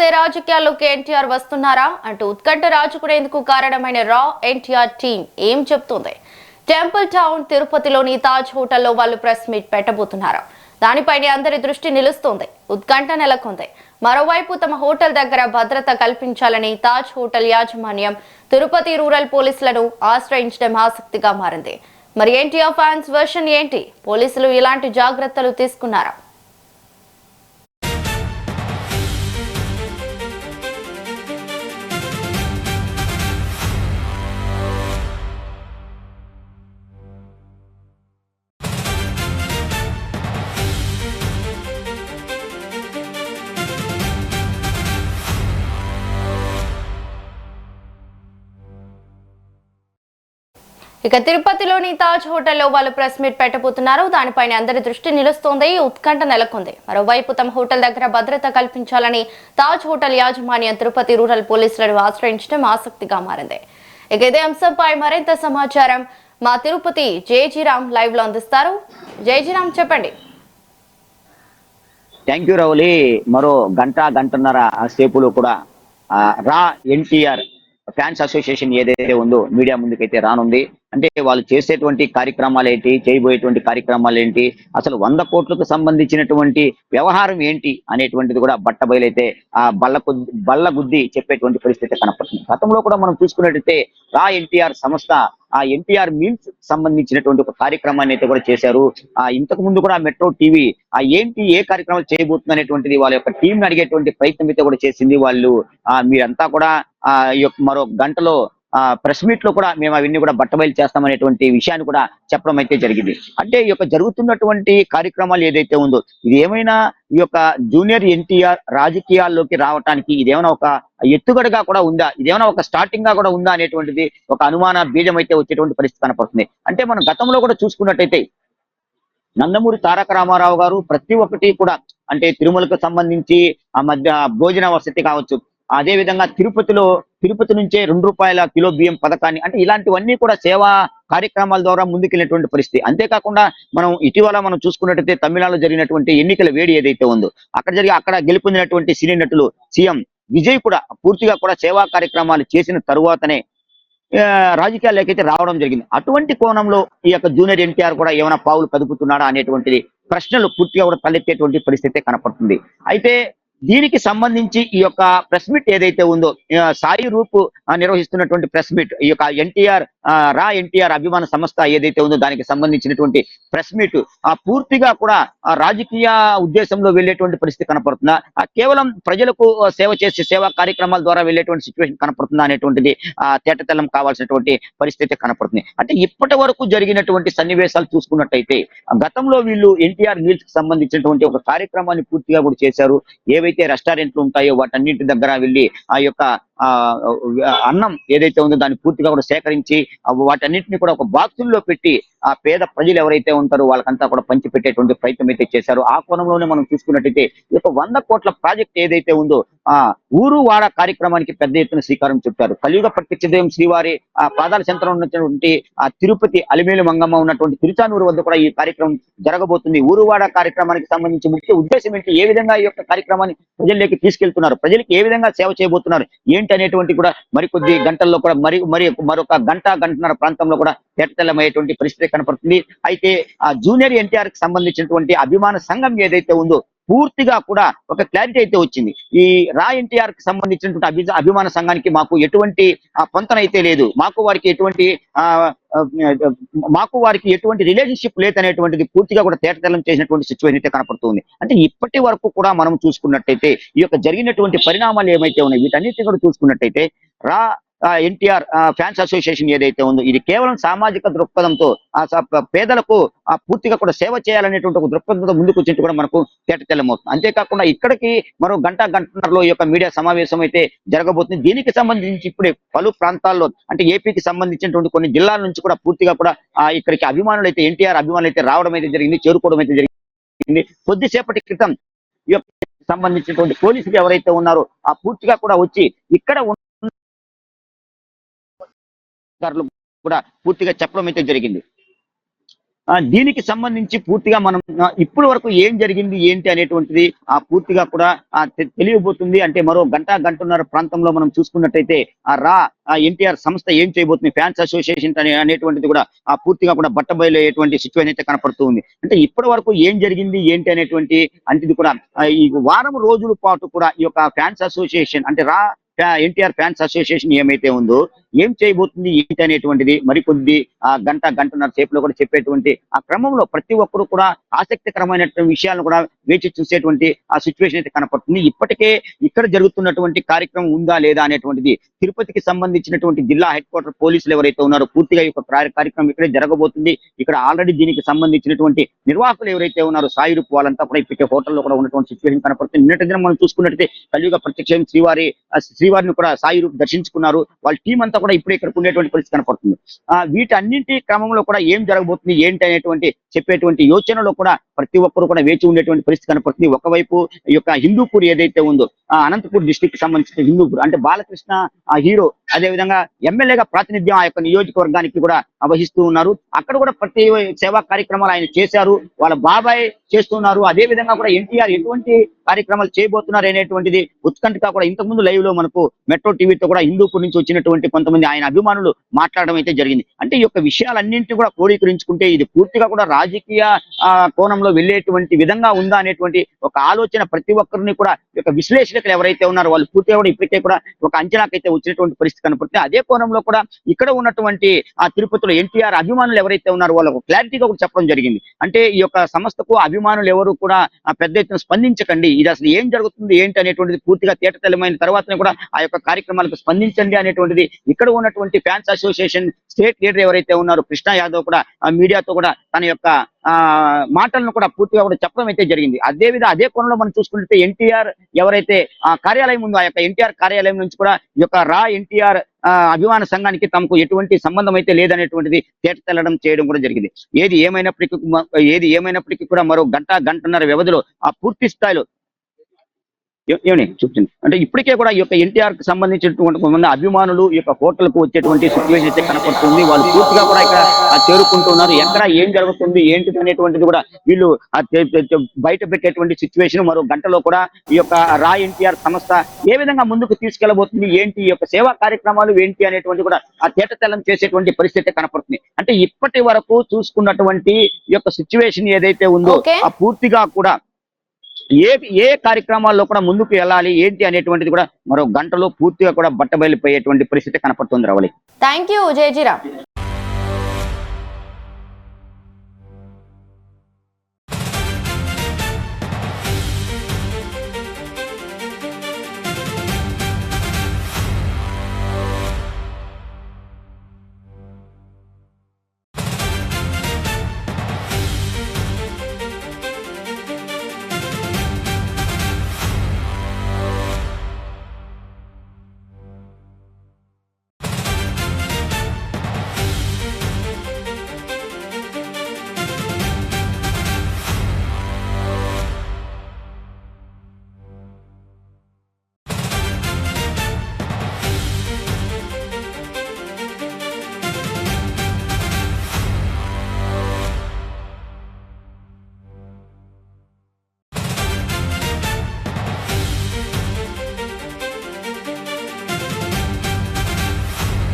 రాజకీయాల్లోకి ఎన్టీఆర్ వస్తున్నారా అంటూ ఉత్కంఠ రాజుకునేందుకు కారణమైన రా ఎన్టీఆర్ టీం ఏం చెప్తుంది? టెంపుల్ టౌన్ తిరుపతిలోని తాజ్ హోటల్లో వాళ్ళు ప్రెస్ మీట్ పెట్టబోతున్నారు. దానిపైనే అందరి దృష్టి నిలుస్తోంది. ఉత్కంఠ నెలకొంది. మరోవైపు తమ హోటల్ దగ్గర భద్రత కల్పించాలని తాజ్ హోటల్ యాజమాన్యం తిరుపతి రూరల్ పోలీసులను ఆశ్రయించడం ఆసక్తిగా మారింది. మరి ఎన్టీఆర్ ఫ్యాన్స్ వర్షన్ ఏంటి? పోలీసులు ఇలాంటి జాగ్రత్తలు తీసుకున్నారా? ఇక తిరుపతిలోని తాజ్ హోటల్లో వాళ్ళు ప్రెస్ మీట్ పెట్టబోతున్నారు. దానిపైన అందరి దృష్టి నిలుస్తోంది. ఉత్కంఠ నెలకొంది. మరోవైపు తమ హోటల్ దగ్గర భద్రత కల్పించాలని తాజ్ హోటల్ యాజమాన్యం తిరుపతి రూరల్ పోలీసులను ఆశ్రయించడం ఆసక్తిగా మారింది. ఇక ఇదే అంశంపై మరింత సమాచారం మా తిరుపతి జయజీరామ్ లైవ్ లో అందిస్తారు. జయజీరామ్, చెప్పండి. Thank you Ravali. మరో గంటన్నర సేపులో కూడా రా ఎన్టీఆర్ ఫ్యాన్స్ అసోసియేషన్ ఏదైతే ఉందో మీడియా ముందుకైతే రానుంది. అంటే వాళ్ళు చేసేటువంటి కార్యక్రమాలు ఏంటి, చేయబోయేటువంటి కార్యక్రమాలు ఏంటి, అసలు 100 కోట్లకు సంబంధించినటువంటి వ్యవహారం ఏంటి అనేటువంటిది కూడా బట్టబయలైతే బల్ల గుద్ది చెప్పేటువంటి పరిస్థితి కనపడుతుంది. గతంలో కూడా మనం చూసుకున్నట్టయితే రా ఎన్టీఆర్ సంస్థ ఆ ఎన్టీఆర్ మీల్స్ సంబంధించినటువంటి ఒక కార్యక్రమాన్ని అయితే కూడా చేశారు. ఇంతకు ముందు కూడా మెట్రో టీవీ ఏ కార్యక్రమాలు చేయబోతుంది అనేటువంటిది వాళ్ళ యొక్క టీం అడిగేటువంటి ప్రయత్నం అయితే కూడా చేసింది. వాళ్ళు మీరంతా కూడా మరో గంటలో ప్రెస్ మీట్ లో కూడా మేము అవన్నీ కూడా బట్టబయలు చేస్తామనేటువంటి విషయాన్ని కూడా చెప్పడం అయితే జరిగింది. అంటే ఈ యొక్క జరుగుతున్నటువంటి కార్యక్రమాలు ఏదైతే ఉందో ఇది ఏమైనా ఈ యొక్క జూనియర్ ఎన్టీఆర్ రాజకీయాల్లోకి రావడానికి ఇదేమైనా ఒక ఎత్తుగడగా కూడా ఉందా, ఇదేమైనా ఒక స్టార్టింగ్ గా కూడా ఉందా అనేటువంటిది ఒక అనుమాన బీజం అయితే వచ్చేటువంటి పరిస్థితి కనపడుతుంది. అంటే మనం గతంలో కూడా చూసుకున్నట్టయితే నందమూరి తారక రామారావు గారు ప్రతి ఒక్కటి కూడా అంటే తిరుమలకు సంబంధించి ఆ మధ్య భోజన వసతి కావచ్చు, అదే విధంగా తిరుపతి నుంచే ₹2 కిలో బియ్యం పథకాన్ని, అంటే ఇలాంటివన్నీ కూడా సేవా కార్యక్రమాల ద్వారా ముందుకెళ్ళినటువంటి పరిస్థితి. అంతేకాకుండా ఇటీవల మనం చూసుకున్నట్టయితే తమిళనాడులో జరిగినటువంటి ఎన్నికల వేడి ఏదైతే ఉందో అక్కడ గెలుపొందినటువంటి సినీ నటులు సీఎం విజయ్ కూడా పూర్తిగా కూడా సేవా కార్యక్రమాలు చేసిన తరువాతనే రాజకీయాల్లోకి అయితే రావడం జరిగింది. అటువంటి కోణంలో ఈ యొక్క జూనియర్ ఎన్టీఆర్ కూడా ఏమైనా పావులు కదుపుతున్నాడా అనేటువంటిది ప్రశ్నలు పూర్తిగా కూడా తలెత్తేటువంటి పరిస్థితి కనపడుతుంది. అయితే దీనికి సంబంధించి ఈ యొక్క ప్రెస్ మీట్ ఏదైతే ఉందో సాయి రూప్ నిర్వహిస్తున్నటువంటి ప్రెస్ మీట్, ఈ యొక్క రా ఎన్టీఆర్ అభిమాన సంస్థ ఏదైతే ఉందో దానికి సంబంధించినటువంటి ప్రెస్ మీట్ పూర్తిగా కూడా రాజకీయ ఉద్దేశంలో వెళ్ళేటువంటి పరిస్థితి కనపడుతుందా, కేవలం ప్రజలకు సేవ చేసే సేవా కార్యక్రమాల ద్వారా వెళ్ళేటువంటి సిచ్యువేషన్ కనపడుతుందా అనేటువంటిది తేటతెల్లం కావాల్సినటువంటి పరిస్థితి కనపడుతుంది. అంటే ఇప్పటి వరకు జరిగినటువంటి సన్నివేశాలు చూసుకున్నట్టయితే గతంలో వీళ్ళు ఎన్టీఆర్ మీల్స్ కి సంబంధించినటువంటి ఒక కార్యక్రమాన్ని పూర్తిగా కూడా చేశారు. ఏవైతే రెస్టారెంట్లు ఉంటాయో వాటన్నింటి దగ్గర వెళ్ళి ఆ యొక్క అన్నం ఏదైతే ఉందో దాన్ని పూర్తిగా కూడా సేకరించి వాటన్నింటినీ కూడా ఒక బాక్సుల్లో పెట్టి ఆ పేద ప్రజలు ఎవరైతే ఉంటారో వాళ్ళకంతా కూడా పంచి పెట్టేటువంటి ప్రయత్నం అయితే చేశారు. ఆ కోణంలోనే మనం చూసుకున్నట్టయితే ఈ యొక్క 100 కోట్ల ప్రాజెక్ట్ ఏదైతే ఉందో ఊరు వాడ కార్యక్రమానికి పెద్ద ఎత్తున శ్రీకారం చుట్టారు. కలియుగ ప్రత్యక్షదేవం శ్రీవారి పాదాల చెంతరం ఉన్నటువంటి తిరుపతి అలిమేలు మంగమ్మ ఉన్నటువంటి తిరుచానూరు వద్ద కూడా ఈ కార్యక్రమం జరగబోతుంది. ఊరువాడ కార్యక్రమానికి సంబంధించి ముఖ్య ఉద్దేశం ఏంటి, ఏ విధంగా ఈ యొక్క కార్యక్రమాన్ని ప్రజల్లోకి తీసుకెళ్తున్నారు, ప్రజలకు ఏ విధంగా సేవ చేయబోతున్నారు ఏంటి అనేటువంటి కూడా మరికొద్ది గంటల్లో కూడా మరొక గంటన్నర ప్రాంతంలో కూడా తేటతెల్లమయ్యేటువంటి పరిస్థితి కనపడుతుంది. అయితే ఆ జూనియర్ ఎన్టీఆర్ కి సంబంధించినటువంటి అభిమాన సంఘం ఏదైతే ఉందో పూర్తిగా కూడా ఒక క్లారిటీ అయితే వచ్చింది. ఈ రా ఎన్టీఆర్ కి సంబంధించినటువంటి అభిమాన సంఘానికి మాకు ఎటువంటి పొంతన అయితే లేదు, మాకు వారికి ఎటువంటి రిలేషన్షిప్ లేదనేటువంటిది పూర్తిగా కూడా తేటతెల్లం చేసినటువంటి సిచ్యువేషన్ అయితే కనపడుతుంది. అంటే ఇప్పటి వరకు కూడా మనం చూసుకున్నట్టయితే ఈ యొక్క జరిగినటువంటి పరిణామాలు ఏమైతే ఉన్నాయి వీటన్నిటిని కూడా చూసుకున్నట్టయితే రా ఎన్టీఆర్ ఫ్యాన్స్ అసోసియేషన్ ఏదైతే ఉందో ఇది కేవలం సామాజిక దృక్పథంతో పేదలకు పూర్తిగా కూడా సేవ చేయాలనేటువంటి ఒక దృక్పథంతో ముందుకు వచ్చినట్టు కూడా మనకు తేటతెల్లమవుతుంది. అంతేకాకుండా ఇక్కడికి మరో గంటన్నరలో ఈ యొక్క మీడియా సమావేశం అయితే జరగబోతుంది. దీనికి సంబంధించి ఇప్పుడే పలు ప్రాంతాల్లో అంటే ఏపీకి సంబంధించినటువంటి కొన్ని జిల్లాల నుంచి కూడా పూర్తిగా కూడా ఇక్కడికి అభిమానులు అయితే ఎన్టీఆర్ అభిమానులు అయితే రావడం అయితే జరిగింది, చేరుకోవడం అయితే జరిగింది. కొద్దిసేపటి క్రితం ఈ యొక్క సంబంధించినటువంటి పోలీసులు ఎవరైతే ఉన్నారో పూర్తిగా కూడా వచ్చి ఇక్కడ కూడా పూర్తిగా చెప్పడం అయితే జరిగింది. దీనికి సంబంధించి పూర్తిగా మనం ఇప్పటి వరకు ఏం జరిగింది ఏంటి అనేటువంటిది పూర్తిగా కూడా తెలియబోతుంది. అంటే మరో గంటన్నర ప్రాంతంలో మనం చూసుకున్నట్టయితే ఎన్టీఆర్ సంస్థ ఏం చేయబోతుంది, ఫ్యాన్స్ అసోసియేషన్ అనేటువంటిది కూడా పూర్తిగా కూడా బట్టబయలయ్యేటువంటి సిచ్యువేషన్ అయితే కనపడుతూ ఉంది. అంటే ఇప్పటి వరకు ఏం జరిగింది ఏంటి అనేటువంటి అంటే కూడా ఈ వారం రోజుల పాటు కూడా ఈ యొక్క ఫ్యాన్స్ అసోసియేషన్ అంటే ఎన్టీఆర్ ఫ్యాన్స్ అసోసియేషన్ ఏమైతే ఉందో ఏం చేయబోతుంది ఏంటి అనేటువంటిది మరికొద్ది గంటన్నర సేపులో కూడా చెప్పేటువంటి ఆ క్రమంలో ప్రతి ఒక్కరు కూడా ఆసక్తికరమైన విషయాలను కూడా వేచి చూసేటువంటి ఆ సిచ్యువేషన్ అయితే కనపడుతుంది. ఇప్పటికే ఇక్కడ జరుగుతున్నటువంటి కార్యక్రమం ఉందా లేదా అనేటువంటిది తిరుపతికి సంబంధించినటువంటి జిల్లా హెడ్ క్వార్టర్ పోలీసులు ఎవరైతే ఉన్నారో పూర్తిగా ఈ యొక్క కార్యక్రమం ఇక్కడే జరగబోతుంది. ఇక్కడ ఆల్రెడీ దీనికి సంబంధించినటువంటి నిర్వాహకులు ఎవరైతే ఉన్నారో సాయి రూప్ వాళ్ళంతా కూడా ఇప్పటికే హోటల్లో కూడా ఉన్నటువంటి సిచ్యువేషన్ కనపడుతుంది. నిన్నటి దినం మనం చూసుకున్నట్టయితే కలియుగ ప్రత్యక్షం శ్రీవారిని కూడా సాయి రూప్ దర్శించుకున్నారు. వాళ్ళ టీం అంతా కూడా ఇప్పుడే ఇక్కడ ఉండేటువంటి పరిస్థితి కనపడుతుంది. వీటన్నింటి క్రమంలో కూడా ఏం జరగబోతుంది ఏంటి అనేటువంటి చెప్పేటువంటి యోచనలో కూడా ప్రతి ఒక్కరు కూడా వేచి ఉండేటువంటి పరిస్థితి కనపడుతుంది. ఒకవైపు ఈ యొక్క హిందూపూర్ ఏదైతే ఉందో అనంతపూర్ డిస్టిక్ సంబంధించిన హిందూపూర్ అంటే బాలకృష్ణ హీరో అదే విధంగా ఎమ్మెల్యేగా ప్రాతినిధ్యం ఆ యొక్క నియోజకవర్గానికి కూడా వహిస్తూ ఉన్నారు. అక్కడ కూడా ప్రతి సేవా కార్యక్రమాలు ఆయన చేశారు, వాళ్ళ బాబాయ్ చేస్తున్నారు. అదే విధంగా కూడా ఎన్టీఆర్ ఎటువంటి కార్యక్రమాలు చేయబోతున్నారు అనేటువంటిది ఉత్కంఠగా కూడా ఇంతకుముందు లైవ్ లో మనకు మెట్రో టీవీతో కూడా హిందూపూర్ నుంచి వచ్చినటువంటి కొంతమంది ఆయన అభిమానులు మాట్లాడడం అయితే జరిగింది. అంటే ఈ యొక్క విషయాలన్నింటినీ కూడా క్రోడీకరించుకుంటే ఇది పూర్తిగా కూడా రాజకీయ కోణంలో వెళ్ళేటువంటి విధంగా ఉందా అనేటువంటి ఒక ఆలోచన ప్రతి ఒక్కరిని కూడా ఈ యొక్క విశ్లేషకులు ఎవరైతే ఉన్నారో వాళ్ళు పూర్తిగా కూడా ఇప్పటికే కూడా ఒక అంచనాకైతే వచ్చినటువంటి పరిస్థితి కనపడుతుంది. అదే కోణంలో కూడా ఇక్కడ ఉన్నటువంటి తిరుపతిలో ఎన్టీఆర్ అభిమానులు ఎవరైతే ఉన్నారో వాళ్ళకు క్లారిటీగా కూడా చెప్పడం జరిగింది. అంటే ఈ యొక్క సంస్థకు అభిమానులు ఎవరు కూడా పెద్ద ఎత్తున స్పందించకండి, ఇది అసలు ఏం జరుగుతుంది ఏంటి అనేటువంటిది పూర్తిగా తేటతెల్లమైన తర్వాతనే కూడా ఆ యొక్క కార్యక్రమాలకు స్పందించండి అనేటువంటిది ఇక్కడ ఉన్నటువంటి ఫ్యాన్స్ అసోసియేషన్ స్టేట్ లీడర్ ఎవరైతే ఉన్నారో కృష్ణ యాదవ్ కూడా మీడియాతో కూడా తన యొక్క మాటలను కూడా పూర్తిగా కూడా చెప్పడం అయితే జరిగింది. అదే కోణంలో మనం చూసుకుంటే ఎన్టీఆర్ ఎవరైతే కార్యాలయం ఉందో ఆ యొక్క ఎన్టీఆర్ కార్యాలయం నుంచి కూడా ఈ యొక్క ఎన్టీఆర్ అభిమాన సంఘానికి తమకు ఎటువంటి సంబంధం అయితే లేదనేటువంటిది తేటతెల్లడం చేయడం కూడా జరిగింది. ఏది ఏమైనప్పటికీ కూడా మరో గంటన్నర వ్యవధిలో పూర్తి స్థాయిలో ఏమని చూస్తుంది అంటే ఇప్పటికే కూడా ఈ యొక్క ఎన్టీఆర్ కి సంబంధించినటువంటి కొంతమంది అభిమానులు ఈ యొక్క హోటల్కు వచ్చేటువంటి సిచ్యువేషన్ అయితే కనపడుతుంది. వాళ్ళు పూర్తిగా కూడా ఇక్కడ చేరుకుంటున్నారు. ఎక్కడ ఏం జరుగుతుంది ఏంటి అనేటువంటిది కూడా వీళ్ళు బయట పెట్టేటువంటి సిచ్యువేషన్ మరో గంటలో కూడా ఈ యొక్క ఎన్టీఆర్ సంస్థ ఏ విధంగా ముందుకు తీసుకెళ్లబోతుంది ఏంటి ఈ యొక్క సేవా కార్యక్రమాలు ఏంటి అనేటువంటి కూడా తేటతెల్లం చేసేటువంటి పరిస్థితి కనపడుతుంది. అంటే ఇప్పటి వరకు చూసుకున్నటువంటి ఈ యొక్క సిచ్యువేషన్ ఏదైతే ఉందో పూర్తిగా కూడా ఏ కార్యక్రమాల్లో కూడా ముందుకు వెళ్ళాలి ఏంటి అనేటువంటిది కూడా మరో గంటలో పూర్తిగా కూడా బట్టబయలుపోయేటువంటి పరిస్థితి కనపడుతుంది. Ravali, thank you జయజీరామ్.